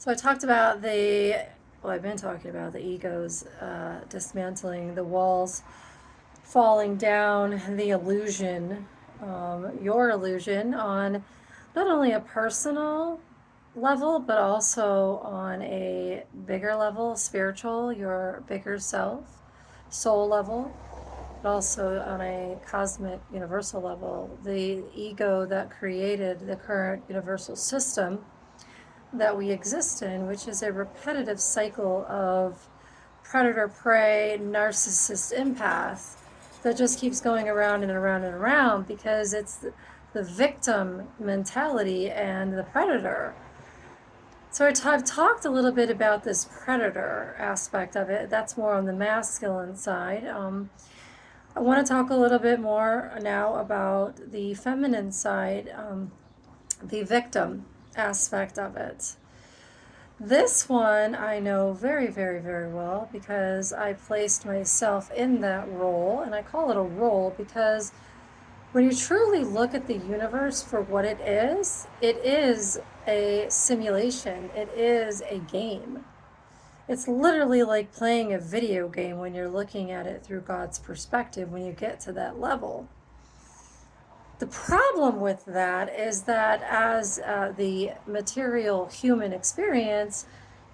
So I talked about I've been talking about the egos dismantling, the walls falling down, the illusion, your illusion on not only a personal level, but also on a bigger level, spiritual, your bigger self, soul level, but also on a cosmic, universal level. The ego that created the current universal system that we exist in, which is a repetitive cycle of predator prey, narcissist empath that just keeps going around and around and around because it's the victim mentality and the predator. So I've talked a little bit about this predator aspect of it. That's more on the masculine side. I want to talk a little bit more now about the feminine side, the victim aspect of it. This one I know very, very, very well because I placed myself in that role, and I call it a role because when you truly look at the universe for what it is a simulation, it is a game. It's literally like playing a video game when you're looking at it through God's perspective when you get to that level. The problem with that is that as the material human experience,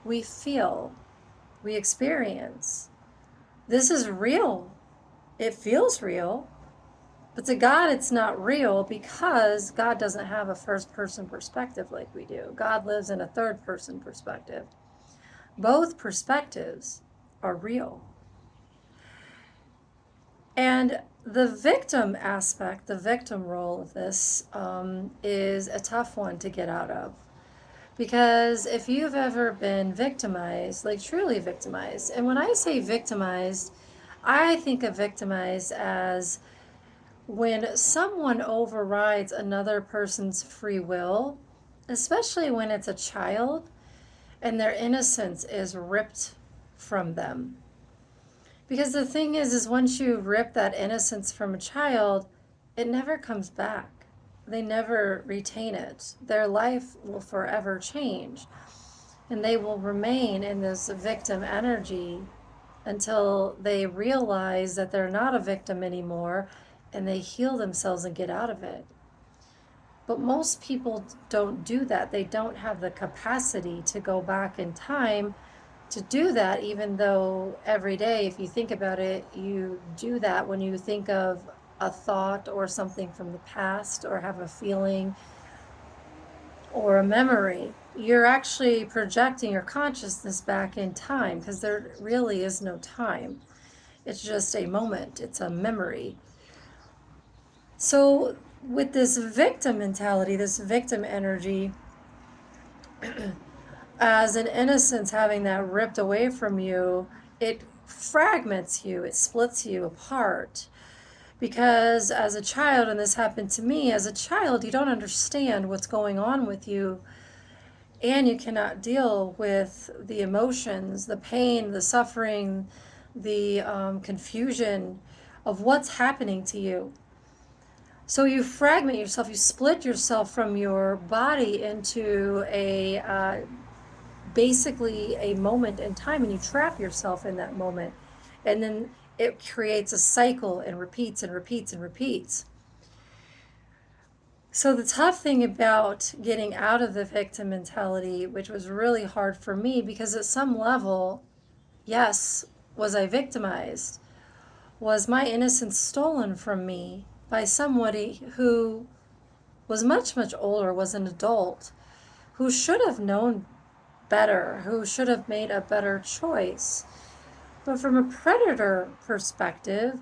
we feel, we experience. This is real. It feels real. But to God, it's not real because God doesn't have a first person perspective like we do. God lives in a third person perspective. Both perspectives are real. And the victim aspect, the victim role of this, is a tough one to get out of. Because if you've ever been victimized, like truly victimized, and when I say victimized, I think of victimized as when someone overrides another person's free will, especially when it's a child and their innocence is ripped from them. Because the thing is once you rip that innocence from a child, it never comes back. They never retain it. Their life will forever change. And they will remain in this victim energy until they realize that they're not a victim anymore and they heal themselves and get out of it. But most people don't do that. They don't have the capacity to go back in time to do that, even though every day, if you think about it, you do that when you think of a thought or something from the past or have a feeling or a memory. You're actually projecting your consciousness back in time because there really is no time. It's just a moment, it's a memory. So, with this victim mentality, this victim energy, as an innocence having that ripped away from you, it fragments you, it splits you apart. Because as a child, and this happened to me, as a child, you don't understand what's going on with you, and you cannot deal with the emotions, the pain, the suffering, the confusion of what's happening to you. So you fragment yourself, you split yourself from your body into basically a moment in time, and you trap yourself in that moment. And then it creates a cycle and repeats and repeats and repeats. So the tough thing about getting out of the victim mentality, which was really hard for me because at some level, yes, was I victimized? Was my innocence stolen from me by somebody who was much, much older, was an adult, who should have known better, who should have made a better choice? But from a predator perspective,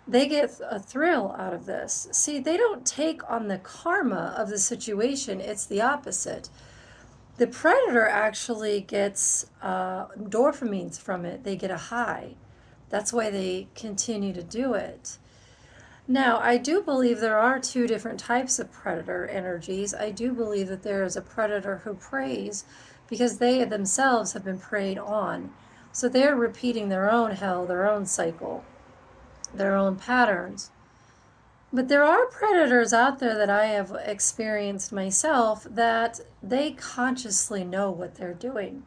they get a thrill out of this. See, they don't take on the karma of the situation, it's the opposite. The predator actually gets dopamines from it, they get a high. That's why they continue to do it. Now, I do believe there are two different types of predator energies. I do believe that there is a predator who preys because they themselves have been preyed on. So they're repeating their own hell, their own cycle, their own patterns. But there are predators out there that I have experienced myself that they consciously know what they're doing.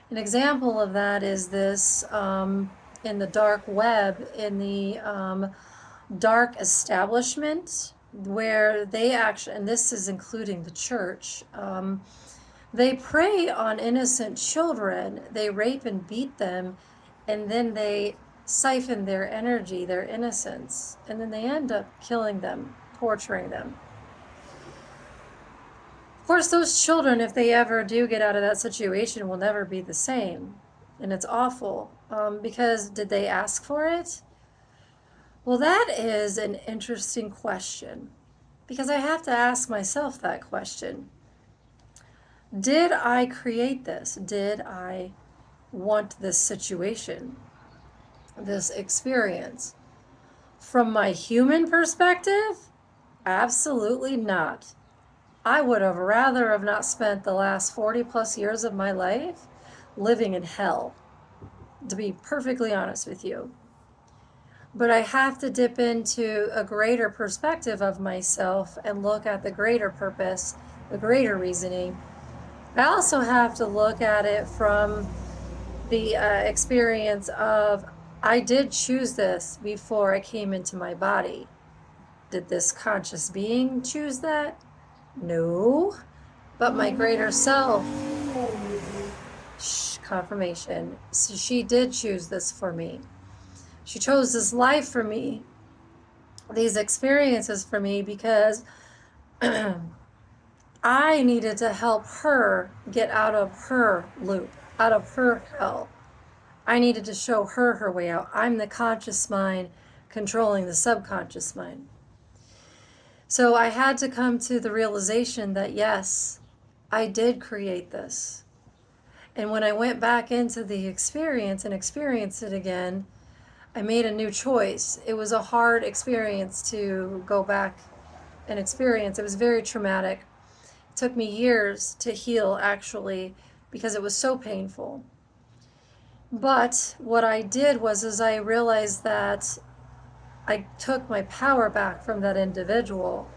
An example of that is this in the dark web, in the dark establishment, where they actually, and this is including the church, they prey on innocent children, they rape and beat them, and then they siphon their energy, their innocence, and then they end up killing them, torturing them. Of course, those children, if they ever do get out of that situation, will never be the same. And it's awful. Because did they ask for it? Well, that is an interesting question. Because I have to ask myself that question. Did I create this? Did I want this situation, this experience? From my human perspective, absolutely not. I would have rather have not spent the last 40 plus years of my life living in hell, to be perfectly honest with you. But I have to dip into a greater perspective of myself and look at the greater purpose, the greater reasoning. I also have to look at it from the experience of I did choose this before I came into my body. Did this conscious being choose that? No. But my greater self, confirmation, so she did choose this for me. She chose this life for me, these experiences for me, because I needed to help her get out of her loop, out of her hell. I needed to show her her way out. I'm the conscious mind controlling the subconscious mind. So I had to come to the realization that yes, I did create this. And when I went back into the experience and experienced it again, I made a new choice. It was a hard experience to go back and experience. It was very traumatic. It took me years to heal, actually, because it was so painful. But what I did was I realized that I took my power back from that individual.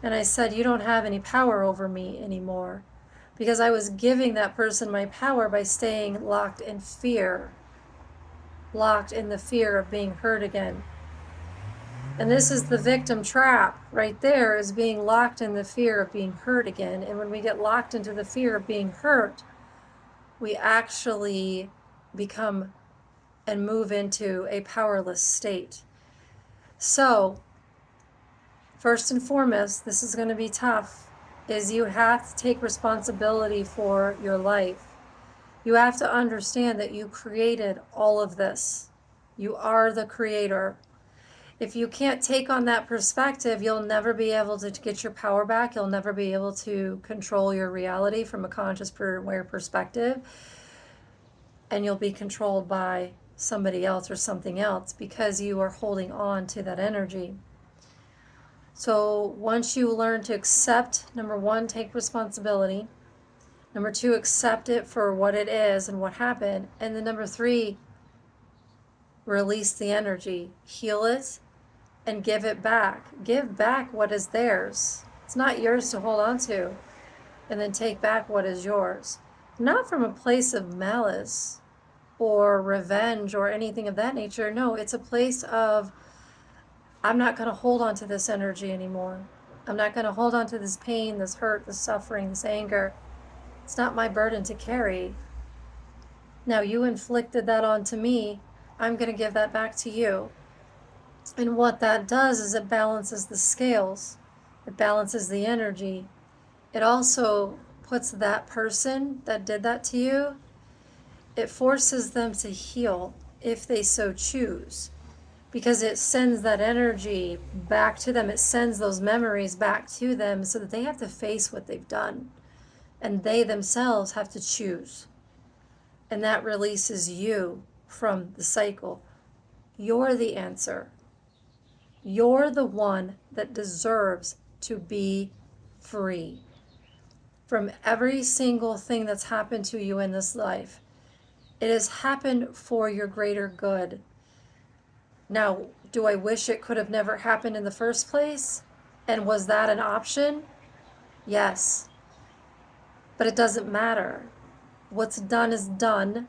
And I said, you don't have any power over me anymore. Because I was giving that person my power by staying locked in fear. Locked in the fear of being hurt again. And this is the victim trap right there, is being locked in the fear of being hurt again. And when we get locked into the fear of being hurt, we actually become and move into a powerless state. So, first and foremost, this is going to be tough, is you have to take responsibility for your life. You have to understand that you created all of this. You are the creator. If you can't take on that perspective, you'll never be able to get your power back. You'll never be able to control your reality from a conscious aware perspective. And you'll be controlled by somebody else or something else because you are holding on to that energy. So once you learn to accept, number one, take responsibility. Number two, accept it for what it is and what happened. And then number three, release the energy, heal it, and give it back. Give back what is theirs. It's not yours to hold on to. And then take back what is yours. Not from a place of malice or revenge or anything of that nature. No, it's a place of, I'm not going to hold on to this energy anymore. I'm not going to hold on to this pain, this hurt, this suffering, this anger. It's not my burden to carry. Now you inflicted that onto me. I'm going to give that back to you. And what that does is it balances the scales. It balances the energy. It also puts that person that did that to you, it forces them to heal if they so choose. Because it sends that energy back to them. It sends those memories back to them so that they have to face what they've done. And they themselves have to choose. And that releases you from the cycle. You're the answer. You're the one that deserves to be free from every single thing that's happened to you in this life. It has happened for your greater good. Now, Do I wish it could have never happened in the first place? And was that an option? Yes. But it doesn't matter. What's done is done.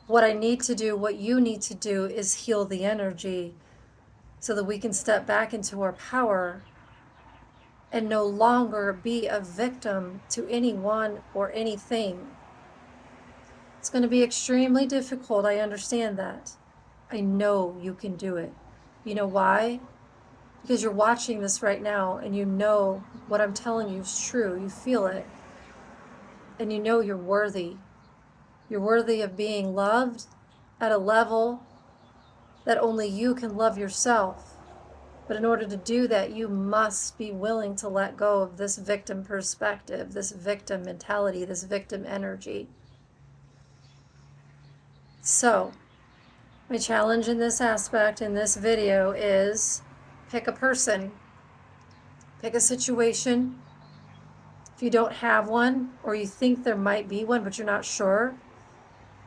What I need to do, what you need to do, is heal the energy so that we can step back into our power and no longer be a victim to anyone or anything. It's going to be extremely difficult. I understand that. I know you can do it. You know why? Because you're watching this right now and you know what I'm telling you is true. You feel it. And you know you're worthy. You're worthy of being loved at a level that only you can love yourself. But in order to do that, you must be willing to let go of this victim perspective, this victim mentality, this victim energy. So, my challenge in this aspect, in this video, is pick a person, pick a situation. If you don't have one, or you think there might be one, but you're not sure,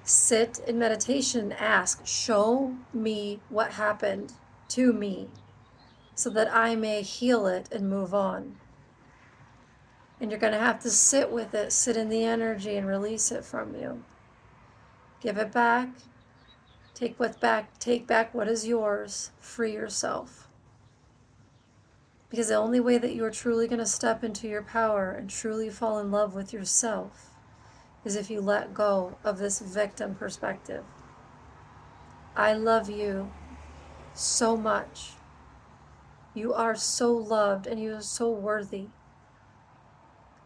sit in meditation and ask, show me what happened to me so that I may heal it and move on. And you're going to have to sit with it, sit in the energy and release it from you. Give it back. Take back what is yours. Free yourself. Because the only way that you are truly going to step into your power and truly fall in love with yourself is if you let go of this victim perspective. I love you so much. You are so loved and you are so worthy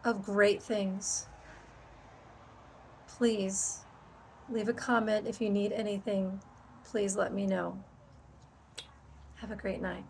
of great things. Please leave a comment if you need anything. Please let me know. Have a great night.